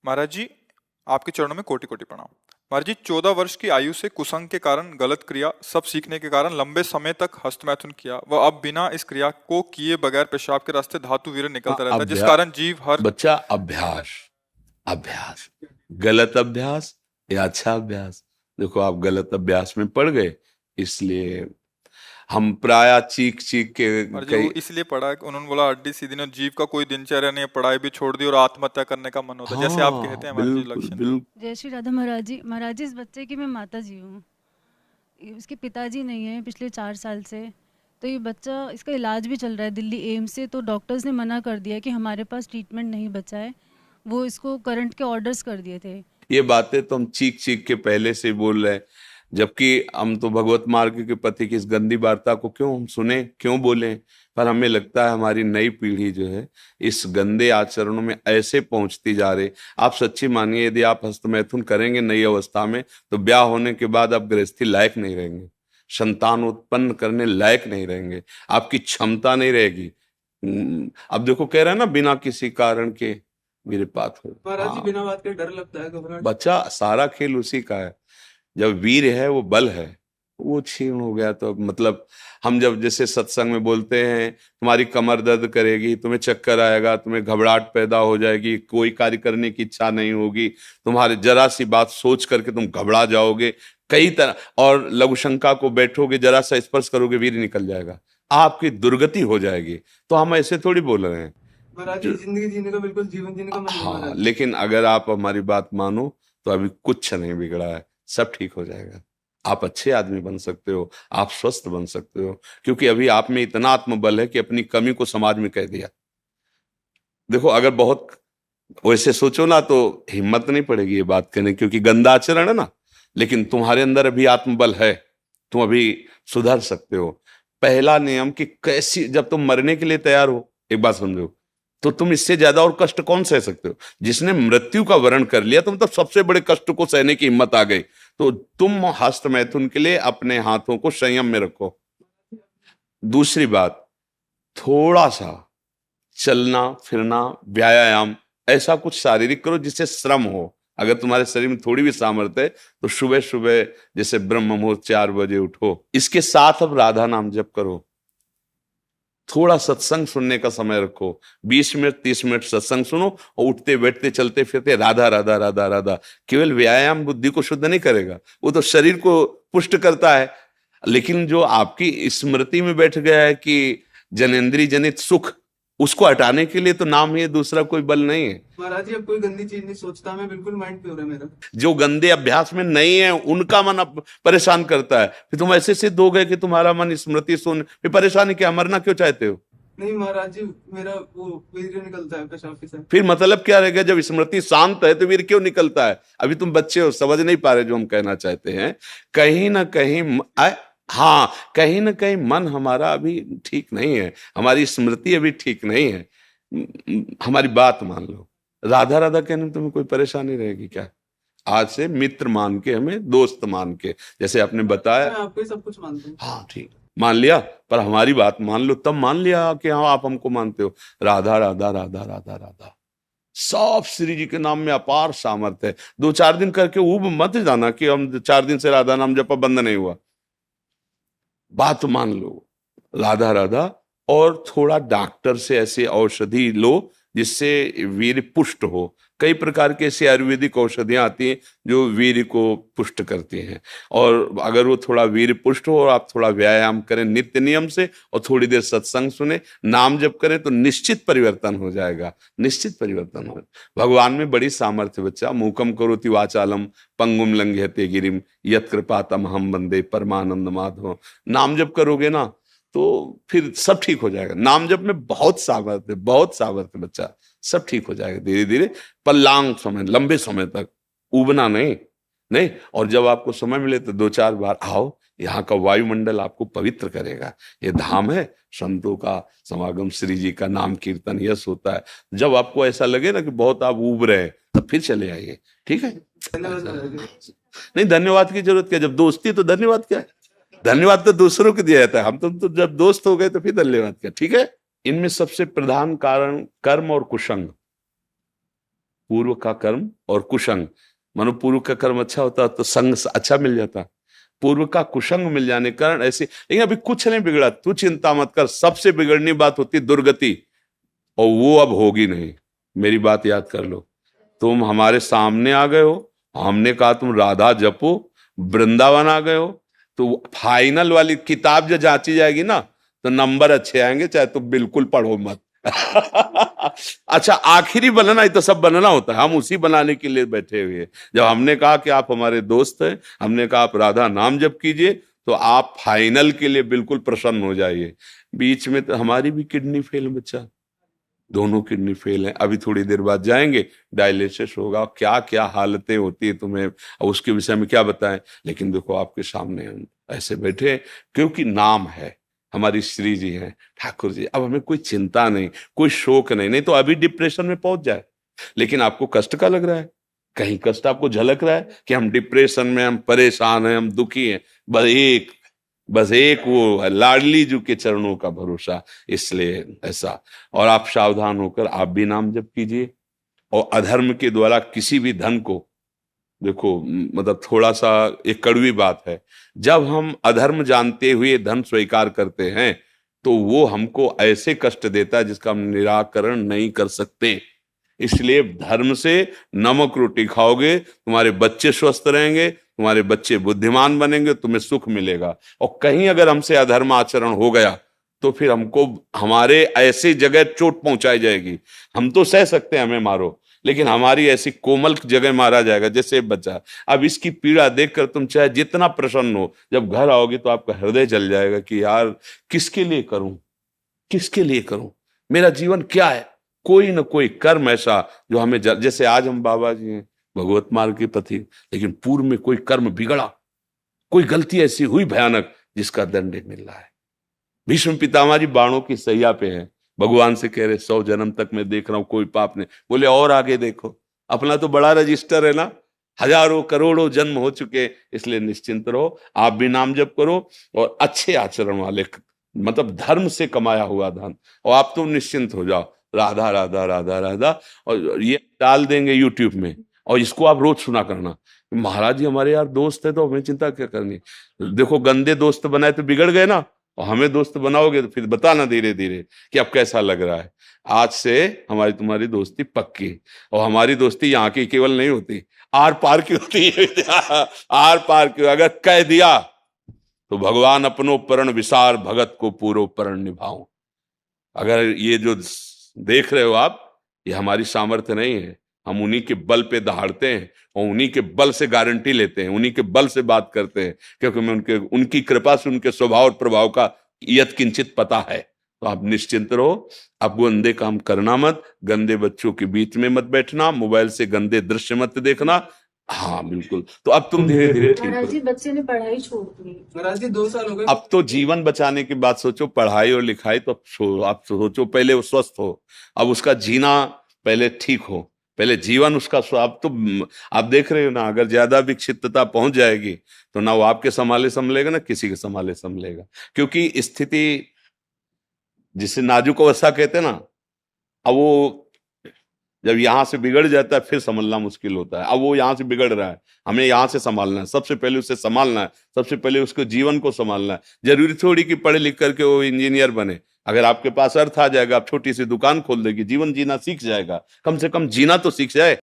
महाराज जी, आपके चरणों में कोटि कोटि प्रणाम। महाराज जी, 14 वर्ष की आयु से कुसंग के कारण गलत क्रिया सब सीखने के कारण लंबे समय तक हस्तमैथुन किया, वह अब बिना इस क्रिया को किए बगैर पेशाब के रास्ते धातु वीर्य हाँ, निकलता रहता है, जिस अभ्यास। कारण जीव हर बच्चा, अभ्यास। अभ्यास, गलत अभ्यास या अच्छा अभ्यास। देखो, आप गलत अभ्यास में पड़ गए, इसलिए हम प्राय चीख चीख के महाराज जी, कई। वो इसलिए पढ़ा है कि उन्होंने बोला हड्डी सीधी नहीं, जीव का कोई दिनचर्या नहीं है, पढ़ाई भी छोड़ दी और आत्महत्या करने का मन होता है, जैसे आप हाँ, कहते हैं महाराज जी बिल्कुल लक्षण। बिल्कुल। जय श्री राधा महाराज जी। महाराज जी, इस बच्चे की मैं माता जी हूँ। इसके पिताजी नहीं हैं पिछले 4 साल से। तो ये बच्चा, इसका इलाज भी चल रहा है दिल्ली एम्स से। तो डॉक्टर्स ने मना कर दिया कि हमारे पास ट्रीटमेंट नहीं बचा है। वो इसको करंट के ऑर्डर्स कर दिए थे। ये बातें तो हम चीख चीख के पहले से बोल रहे हैं, जबकि हम तो भगवत मार्ग के पति की इस गंदी वार्ता को क्यों हम सुने, क्यों बोले। पर हमें लगता है हमारी नई पीढ़ी जो है इस गंदे आचरणों में ऐसे पहुंचती जा रही। आप सच्ची मानिए, यदि आप हस्तमैथुन करेंगे नई अवस्था में, तो ब्याह होने के बाद आप गृहस्थी लायक नहीं रहेंगे, संतान उत्पन्न करने लायक नहीं रहेंगे, आपकी क्षमता नहीं रहेगी। अब देखो, कह रहे हैं ना, बिना किसी कारण के वीरपात हो। महाराज जी, हाँ, बिना बात के डर लगता है, घबराहट। बच्चा, सारा खेल उसी का है। जब वीर है, वो बल है, वो क्षीण हो गया तो मतलब हम जब जैसे सत्संग में बोलते हैं, तुम्हारी कमर दर्द करेगी, तुम्हें चक्कर आएगा, तुम्हें घबराहट पैदा हो जाएगी, कोई कार्य करने की इच्छा नहीं होगी, तुम्हारे जरा सी बात सोच करके तुम घबरा जाओगे कई तरह, और लघु शंका को बैठोगे, जरा सा स्पर्श करोगे, वीर निकल जाएगा, आपकी दुर्गति हो जाएगी। तो हम ऐसे थोड़ी बोल रहे हैं। महाराज जी, जिंदगी जीने का बिल्कुल जीवन जीने का मन नहीं हाँ, महाराज जी। लेकिन अगर आप हमारी बात मानो तो अभी कुछ नहीं बिगड़ा है, सब ठीक हो जाएगा। आप अच्छे आदमी बन सकते हो, आप स्वस्थ बन सकते हो, क्योंकि अभी आप में इतना आत्मबल है कि अपनी कमी को समाज में कह दिया। देखो, अगर बहुत वैसे सोचो ना तो हिम्मत नहीं पड़ेगी ये बात कहने, क्योंकि गंदा आचरण है ना। लेकिन तुम्हारे अंदर अभी आत्मबल है, तुम अभी सुधर सकते हो। पहला नियम कि कैसी, जब तुम मरने के लिए तैयार हो, एक बात समझो, तो तुम इससे ज्यादा और कष्ट कौन सह सकते हो। जिसने मृत्यु का वरण कर लिया, तुम तब सबसे बड़े कष्ट को सहने की हिम्मत आ गई। तो तुम हस्त मैथुन के लिए अपने हाथों को संयम में रखो। दूसरी बात, थोड़ा सा चलना फिरना, व्यायाम, ऐसा कुछ शारीरिक करो जिससे श्रम हो। अगर तुम्हारे शरीर में थोड़ी भी सामर्थ्य है तो सुबह सुबह जैसे ब्रह्म मुहूर्त 4 बजे उठो। इसके साथ अब राधा नाम जप करो। थोड़ा सत्संग सुनने का समय रखो, 20 मिनट 30 मिनट सत्संग सुनो, और उठते बैठते चलते फिरते राधा राधा राधा राधा। केवल व्यायाम बुद्धि को शुद्ध नहीं करेगा, वो तो शरीर को पुष्ट करता है, लेकिन जो आपकी स्मृति में बैठ गया है कि जनेंद्रिय जनित सुख, उसको हटाने के लिए तो नाम ही है, दूसरा कोई बल नहीं है। महाराज जी, अब कोई गंदी चीज नहीं सोचता, मैं बिल्कुल माइंड प्योर है मेरा। जो गंदे अभ्यास में नहीं है उनका मन अब परेशान करता है। फिर तुम ऐसे सिद्ध हो गए कि तुम्हारा मन स्मृति सुन, फिर परेशानी क्या, मरना क्यों चाहते हो। नहीं महाराज जी, मेरा वो वीर्य निकलता है पेशाब से। फिर मतलब क्या रहेगा, जब स्मृति शांत है तो वीर क्यों निकलता है। अभी तुम बच्चे हो, समझ नहीं पा रहे जो हम कहना चाहते हैं। कहीं ना कहीं हाँ, कहीं ना कहीं मन हमारा अभी ठीक नहीं है, हमारी स्मृति अभी ठीक नहीं है। हमारी बात मान लो, राधा राधा कहने में तुम्हें कोई परेशानी रहेगी क्या। आज से मित्र मान के, हमें दोस्त मान के, जैसे आपने बताया। मैं आपको ही सब कुछ मानता हूँ। हाँ ठीक, मान लिया, पर हमारी बात मान लो, तब मान लिया कि हाँ आप हमको मानते हो। राधा राधा राधा राधा राधा, सब श्री जी के नाम में अपार सामर्थ्य है। 2-4 दिन करके ऊब मत जाना कि हम 4 दिन से राधा नाम जपा बंद नहीं हुआ। बात मान लो, राधा राधा, और थोड़ा डॉक्टर से ऐसे औषधि लो जिससे वीर पुष्ट हो। कई प्रकार के ऐसी आयुर्वेदिक औषधियां आती हैं जो वीर को पुष्ट करती हैं। और अगर वो थोड़ा वीर पुष्ट हो और आप थोड़ा व्यायाम करें नित्य नियम से, और थोड़ी देर सत्संग सुने, नाम जप करें, तो निश्चित परिवर्तन हो जाएगा, निश्चित परिवर्तन हो। भगवान में बड़ी सामर्थ्य बच्चा। मूकम करोति वाचालम पंगुम लंघयते गिरिम यत् कृपातम हम वंदे परमानंद माधव। नाम जप करोगे ना तो फिर सब ठीक हो जाएगा। नाम जप में बहुत सामर्थ्य, बहुत सामर्थ्य बच्चा, सब ठीक हो जाएगा धीरे धीरे, पर लॉन्ग समय, लंबे समय तक, उबना नहीं। नहीं, और जब आपको समय मिले तो 2-4 बार आओ, यहाँ का वायुमंडल आपको पवित्र करेगा। ये धाम है, संतों का समागम, श्री जी का नाम कीर्तन यश होता है। जब आपको ऐसा लगे ना कि बहुत आप उब रहे हैं, तब फिर चले आइए, ठीक है। धन्यवाद महाराज जी। नहीं, धन्यवाद की जरूरत क्या, जब दोस्ती तो धन्यवाद क्या है। धन्यवाद तो दूसरों को दिया जाता है, हम तो जब दोस्त हो गए तो फिर धन्यवाद क्या, ठीक है। इनमें सबसे प्रधान कारण कर्म और कुसंग, पूर्व का कर्म और कुसंग, मानो पूर्व का कर्म अच्छा होता तो संग अच्छा मिल जाता, पूर्व का कुसंग मिल जाने के कारण ऐसे। लेकिन अभी कुछ नहीं बिगड़ा, तू चिंता मत कर। सबसे बिगड़नी बात होती दुर्गति, और वो अब होगी नहीं। मेरी बात याद कर लो, तुम हमारे सामने आ गए हो, हमने कहा तुम राधा जपो, वृंदावन आ गए हो, तो फाइनल वाली किताब जो जांची जाएगी ना तो नंबर अच्छे आएंगे, चाहे तुम बिल्कुल पढ़ो मत। अच्छा, आखिरी बनना ही तो सब बनना होता है, हम उसी बनाने के लिए बैठे हुए हैं। जब हमने कहा कि आप हमारे दोस्त हैं, हमने कहा आप राधा नाम जप कीजिए, तो आप फाइनल के लिए बिल्कुल प्रसन्न हो जाइए। बीच में तो हमारी भी किडनी फेल, बच्चा, दोनों किडनी फेल है। अभी थोड़ी देर बाद जाएंगे, डायलिसिस होगा, क्या क्या हालतें होती है तुम्हें, अब उसके विषय में क्या बताएं। लेकिन देखो आपके सामने हम ऐसे बैठे, क्योंकि नाम है, हमारी श्री जी हैं, ठाकुर जी। अब हमें कोई चिंता नहीं, कोई शोक नहीं, नहीं तो अभी डिप्रेशन में पहुंच जाए। लेकिन आपको कष्ट का लग रहा है, कहीं कष्ट आपको झलक रहा है कि हम डिप्रेशन में, हम परेशान हैं, हम दुखी हैं, बस एक वो लाडली जी के चरणों का भरोसा, इसलिए ऐसा। और आप सावधान होकर आप भी नाम जप कीजिए। और अधर्म के द्वारा किसी भी धन को, देखो मतलब थोड़ा सा एक कड़वी बात है, जब हम अधर्म जानते हुए धन स्वीकार करते हैं तो वो हमको ऐसे कष्ट देता है जिसका हम निराकरण नहीं कर सकते। इसलिए धर्म से नमक रोटी खाओगे, तुम्हारे बच्चे स्वस्थ रहेंगे, तुम्हारे बच्चे बुद्धिमान बनेंगे, तुम्हें सुख मिलेगा। और कहीं अगर हमसे अधर्म आचरण हो गया तो फिर हमको हमारे ऐसी जगह चोट पहुंचाई जाएगी। हम तो सह सकते हैं, हमें मारो, लेकिन हमारी ऐसी कोमल जगह मारा जाएगा जैसे बच्चा। अब इसकी पीड़ा देखकर तुम चाहे जितना प्रसन्न हो, जब घर आओगे तो आपका हृदय जल जाएगा कि यार किसके लिए करूं, किसके लिए करूं, मेरा जीवन क्या है। कोई ना कोई कर्म ऐसा जो हमें जैसे आज हम बाबा जी हैं, भगवत मार्ग के पथि, लेकिन पूर्व में कोई कर्म बिगड़ा, कोई गलती ऐसी हुई भयानक जिसका दंड मिल रहा है। भीष्म पितामह जी बाणों की सैया पे हैं, भगवान से कह रहे 100 जन्म तक मैं देख रहा हूं कोई पाप नहीं। बोले और आगे देखो, अपना तो बड़ा रजिस्टर है ना, हजारों करोड़ों जन्म हो चुके, इसलिए निश्चिंत रहो। आप भी नाम जप करो और अच्छे आचरण वाले, मतलब धर्म से कमाया हुआ धन, और आप तो निश्चिंत हो जाओ, राधा राधा राधा राधा। और ये डाल देंगे यूट्यूब में, और इसको आप रोज सुना करना। महाराज जी हमारे यार दोस्त है तो हमें चिंता क्या करनी। देखो गंदे दोस्त बनाए तो बिगड़ गए ना, और हमें दोस्त बनाओगे तो फिर बताना धीरे धीरे कि अब कैसा लग रहा है। आज से हमारी तुम्हारी दोस्ती पक्की, और हमारी दोस्ती यहाँ की केवल नहीं होती, आर पार की होती है। आर पार की, अगर कह दिया तो भगवान अपनो परण विसार, भगत को पूरो परण निभाऊं। अगर ये जो देख रहे हो आप, ये हमारी सामर्थ्य नहीं है, हम उन्हीं के बल पे दहाड़ते हैं और उन्हीं के बल से गारंटी लेते हैं, उन्हीं के बल से बात करते हैं, क्योंकि हमें उनकी कृपा से उनके स्वभाव और प्रभाव का यत किंचित पता है। तो आप निश्चिंत रहो, आप गंदे काम करना मत, गंदे बच्चों के बीच में मत बैठना, मोबाइल से गंदे दृश्य मत देखना। हाँ बिल्कुल, तो अब तुम धीरे धीरे ठीक महाराज हो। जी बच्चे ने पढ़ाई छोड़ दी। महाराज जी 2 साल हो गए। अब तो जीवन बचाने की बात सोचो, पढ़ाई और लिखाई तो आप सोचो, पहले वो स्वस्थ हो, अब उसका जीना पहले ठीक हो, पहले जीवन उसका अब तो आप देख रहे हो ना, अगर ज्यादा विक्षिप्तता पहुंच जाएगी तो ना वो आपके संभाले संभलेगा, ना किसी के संभाले संभलेगा। क्योंकि स्थिति जिसे नाजुक अवस्था कहते हैं ना, अब वो जब यहां से बिगड़ जाता है फिर संभलना मुश्किल होता है। अब वो यहां से बिगड़ रहा है, हमें यहां से संभालना है, सबसे पहले उसे संभालना है, सबसे पहले उसको जीवन को संभालना है। जरूरी थोड़ी कि पढ़े लिख करके वो इंजीनियर बने। अगर आपके पास अर्थ आ जाएगा, आप छोटी सी दुकान खोल देगी, जीवन जीना सीख जाएगा, कम से कम जीना तो सीख जाए।